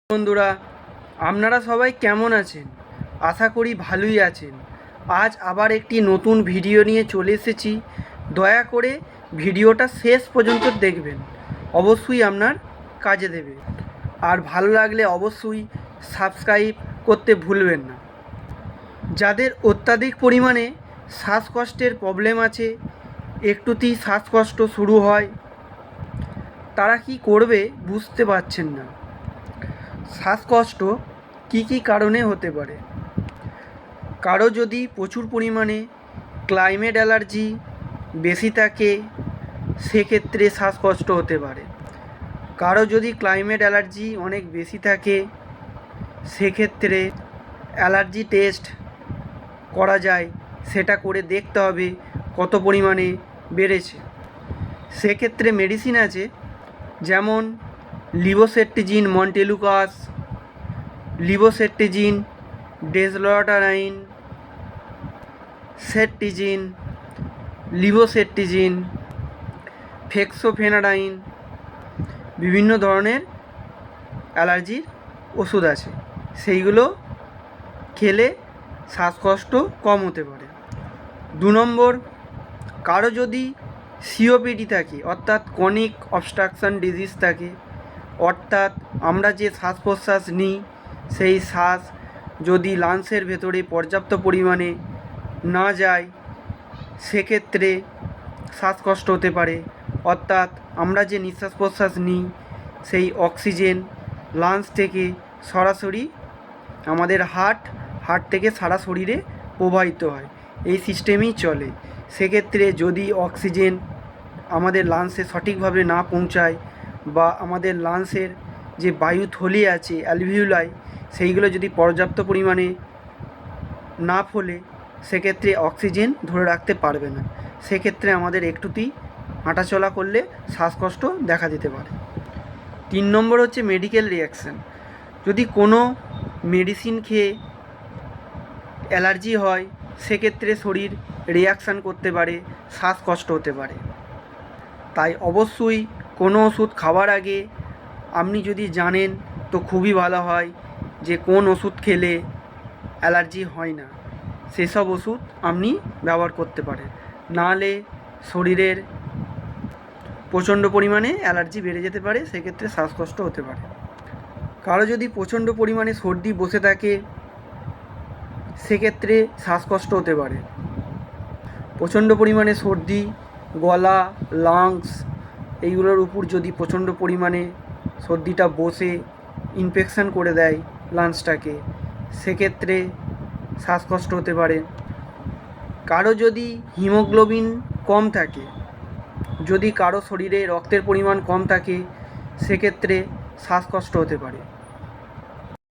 বন্ধুরা, আপনারা সবাই কেমন আছেন? আশা করি ভালোই আছেন। আজ আবার একটি নতুন ভিডিও নিয়ে চলে এসেছি। দয়া করে ভিডিওটা শেষ পর্যন্ত দেখবেন, অবশ্যই আপনার কাজে দেবে। আর ভালো লাগলে অবশ্যই সাবস্ক্রাইব করতে ভুলবেন না। যাদের অত্যাধিক পরিমাণে শ্বাসকষ্টের প্রবলেম আছে, একটুতেই শ্বাসকষ্ট শুরু হয়, তারা কি করবে বুঝতে পারছেন না। শ্বাসকষ্ট কী কী কারণে হতে পারে? কারো যদি প্রচুর পরিমাণে ক্লাইমেট অ্যালার্জি বেশি থাকে, সেক্ষেত্রে শ্বাসকষ্ট হতে পারে। কারো যদি ক্লাইমেট অ্যালার্জি অনেক বেশি থাকে, সেক্ষেত্রে অ্যালার্জি টেস্ট করা যায়, সেটা করে দেখতে হবে কত পরিমাণে বেড়েছে। সেক্ষেত্রে মেডিসিন আছে, যেমন levocetirizine montelukast, levocetirizine desloratadine, cetirizine, levocetirizine, fexofenadine, বিভিন্ন ধরনের অ্যালার্জির ওষুধ আছে, সেইগুলো খেলে শ্বাসকষ্ট কম হতে পারে। 2 নম্বর, কারো যদি সিওপিডি থাকে, অর্থাৎ ক্রনিক অবস্ট্রাকশন ডিজিজ থাকে, অর্থাৎ আমরা যে শ্বাস প্রশ্বাস নিই সেই শ্বাস যদি লাংসের ভেতরে পর্যাপ্ত পরিমাণে না যায়, সেক্ষেত্রে শ্বাসকষ্ট হতে পারে। অর্থাৎ আমরা যে নিঃশ্বাস প্রশ্বাস নিই সেই অক্সিজেন লাংস থেকে সরাসরি আমাদের হার্ট থেকে সারা শরীরে প্রবাহিত হয়, এই সিস্টেমেই চলে। সেক্ষেত্রে যদি অক্সিজেন আমাদের লাংসে সঠিকভাবে না পৌঁছায়, বা আমাদের লাংসের যে বায়ুথলি আছে অ্যালভিউলাই, সেইগুলো যদি পর্যাপ্ত পরিমাণে না ফোলে, সেক্ষেত্রে অক্সিজেন ধরে রাখতে পারবে না। সেক্ষেত্রে আমাদের একটুতেই হাঁটাচলা করলে শ্বাসকষ্ট দেখা দিতে পারে। 3 নম্বর হচ্ছে মেডিকেল রিয়াকশান। যদি কোনো মেডিসিন খেয়ে অ্যালার্জি হয়, সেক্ষেত্রে শরীর রিয়াকশান করতে পারে, শ্বাসকষ্ট হতে পারে। তাই অবশ্যই কোনো ওষুধ খাওয়ার আগে আপনি যদি জানেন তো খুবই ভালো হয় যে কোন ওষুধ খেলে অ্যালার্জি হয় না, সেসব ওষুধ আপনি ব্যবহার করতে পারেন। নাহলে শরীরের প্রচণ্ড পরিমাণে অ্যালার্জি বেড়ে যেতে পারে, সেক্ষেত্রে শ্বাসকষ্ট হতে পারে। কারো যদি প্রচণ্ড পরিমাণে সর্দি বসে থাকে, সেক্ষেত্রে শ্বাসকষ্ট হতে পারে। প্রচণ্ড পরিমাণে সর্দি, গলা, লাংস এইগুলোর উপর যদি প্রচণ্ড পরিমাণে সর্দিটা বসে ইনফেকশান করে দেয় লাংসটাকে, সেক্ষেত্রে শ্বাসকষ্ট হতে পারে। কারো যদি হিমোগ্লোবিন কম থাকে, যদি কারো শরীরে রক্তের পরিমাণ কম থাকে, সেক্ষেত্রে শ্বাসকষ্ট হতে পারে।